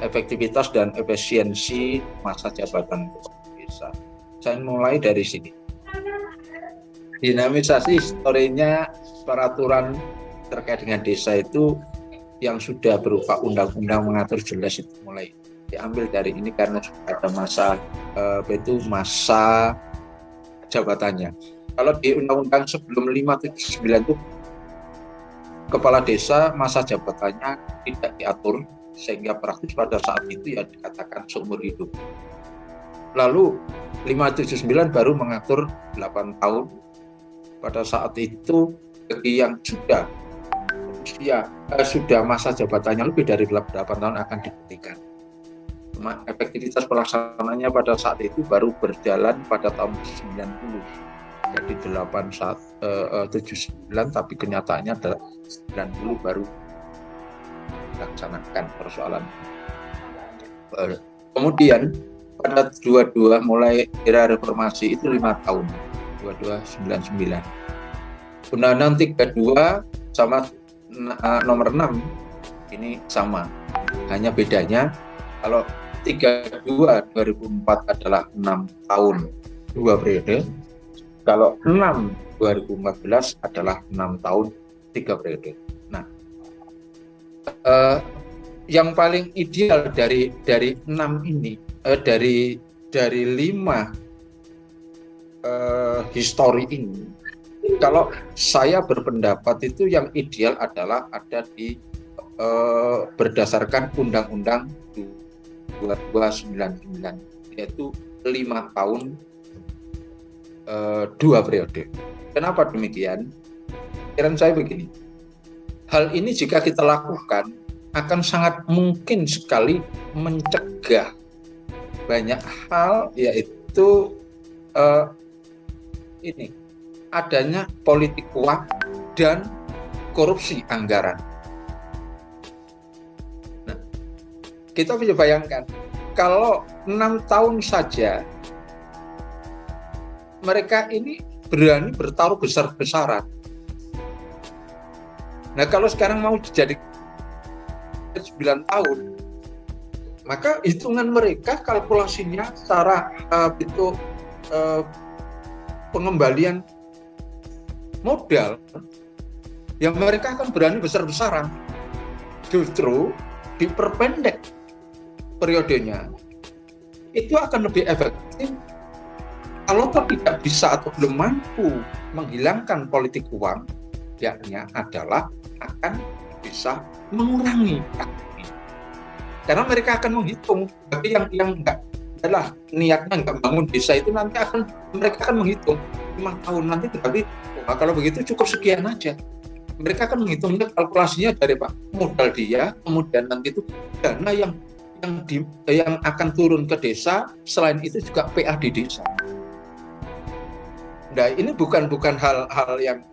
efektivitas dan efisiensi masa jabatan desa. Saya mulai dari sini. Dinamisasi historinya peraturan terkait dengan desa itu yang sudah berupa undang-undang mengatur jelas itu mulai diambil dari ini karena ada masa masa jabatannya. Kalau di undang-undang sebelum 579 itu kepala desa masa jabatannya tidak diatur sehingga praktis pada saat itu ya dikatakan seumur hidup. Lalu 579 baru mengatur 8 tahun. Pada saat itu bagi yang sudah masa jabatannya lebih dari 8 tahun akan diberikan. Efektivitas pelaksananya pada saat itu baru berjalan pada tahun 90. Jadi 79 tapi kenyataannya adalah 90 baru dilaksanakan persoalan. Kemudian pada 22 mulai era reformasi itu 5 tahun, 2299. Undang-Undang 32 sama nomor 6 ini sama, hanya bedanya kalau 32 2004 adalah 6 tahun 2 periode, kalau 6 2014 adalah 6 tahun 3 periode. Nah, yang paling ideal dari 6 ini dari 5 histori ini, kalau saya berpendapat itu yang ideal adalah ada di berdasarkan Undang-Undang 2299, yaitu 5 tahun 2 periode. Kenapa demikian? Pikiran saya begini, hal ini jika kita lakukan akan sangat mungkin sekali mencegah banyak hal, yaitu adanya politik uang dan korupsi anggaran. Nah, kita bisa bayangkan kalau 6 tahun saja mereka ini berani bertaruh besar-besaran. Nah, kalau sekarang mau jadi 9 tahun, maka hitungan mereka, kalkulasinya secara pengembalian modal, yang mereka akan berani besar-besaran. Justru diperpendek periodenya, itu akan lebih efektif. Kalau tidak bisa atau belum mampu menghilangkan politik uang, yaknya adalah akan bisa mengurangi. Karena mereka akan menghitung, bagi yang enggak adalah niatnya enggak bangun desa itu nanti mereka akan menghitung 5 tahun nanti berarti kalau begitu cukup sekian aja. Mereka akan menghitungnya, kalkulasinya dari modal dia, kemudian nanti itu dana yang akan turun ke desa, selain itu juga PA di desa. Nah, ini bukan hal yang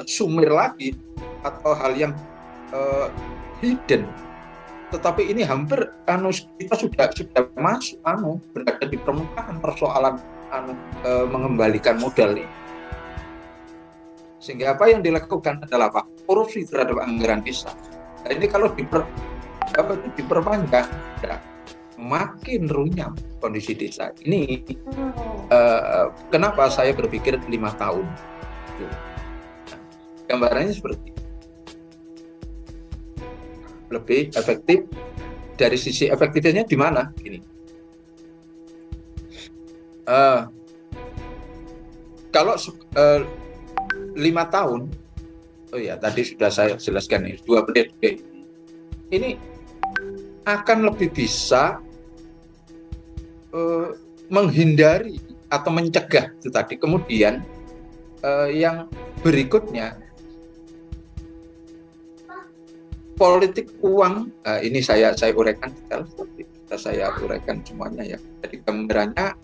sumir lagi atau hal yang hidden, tetapi ini hampir kita sudah masuk berada di permukaan persoalan mengembalikan modal ini. Sehingga apa yang dilakukan adalah korupsi terhadap anggaran desa. Nah, ini kalau diperpanjang, makin runyam kondisi desa ini. Kenapa saya berpikir 5 tahun? Gambarannya seperti lebih efektif. Dari sisi efektivitasnya di mana? Ini. Kalau 5 tahun, tadi sudah saya jelaskan ini 2 periode. Ini akan lebih bisa menghindari atau mencegah itu tadi. Kemudian yang berikutnya, politik uang, ini saya uraikan detail, saya uraikan semuanya ya. Jadi gambarannya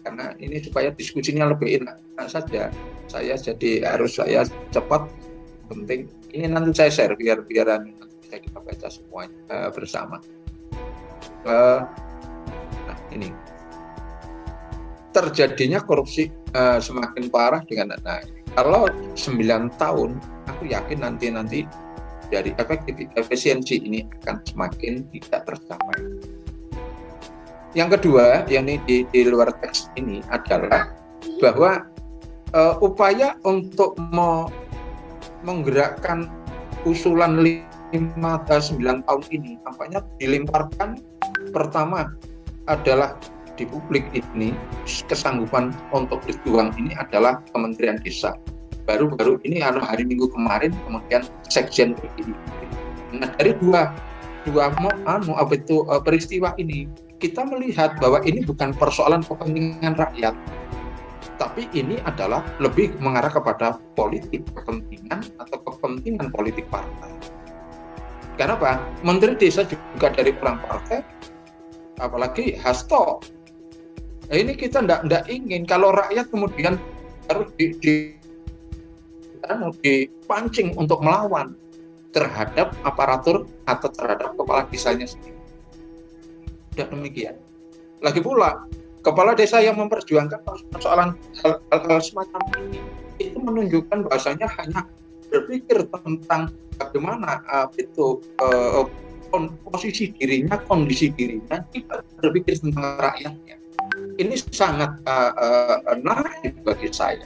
karena ini supaya diskusinya lebih enak saja. Saya cepat, penting. Ini nanti saya share biar nanti bisa kita baca semuanya bersama. Nah, ini terjadinya korupsi semakin parah dengan kalau 9 tahun, aku yakin nanti dari efisiensi ini akan semakin tidak tercapai. Yang kedua, yang ini di luar teks ini adalah bahwa upaya untuk menggerakkan usulan 9 tahun ini tampaknya dilemparkan. Pertama adalah di publik ini kesanggupan untuk berjuang ini adalah Kementerian Desa. Baru-baru ini hari Minggu kemarin kemudian Sekjen PDIP. Nah, dari dua peristiwa ini kita melihat bahwa ini bukan persoalan kepentingan rakyat, tapi ini adalah lebih mengarah kepada politik kepentingan atau kepentingan politik partai. Kenapa? Menteri Desa juga dari orang partai, apalagi Hasto. Nah, ini kita tidak ingin kalau rakyat kemudian harus dipancing untuk melawan terhadap aparatur atau terhadap kepala desanya sendiri. Tidak demikian. Lagi pula, kepala desa yang memperjuangkan persoalan hal semacam ini itu menunjukkan bahasanya hanya berpikir tentang bagaimana posisi dirinya, kondisi dirinya, tidak berpikir tentang rakyatnya. Ini sangat naif bagi saya.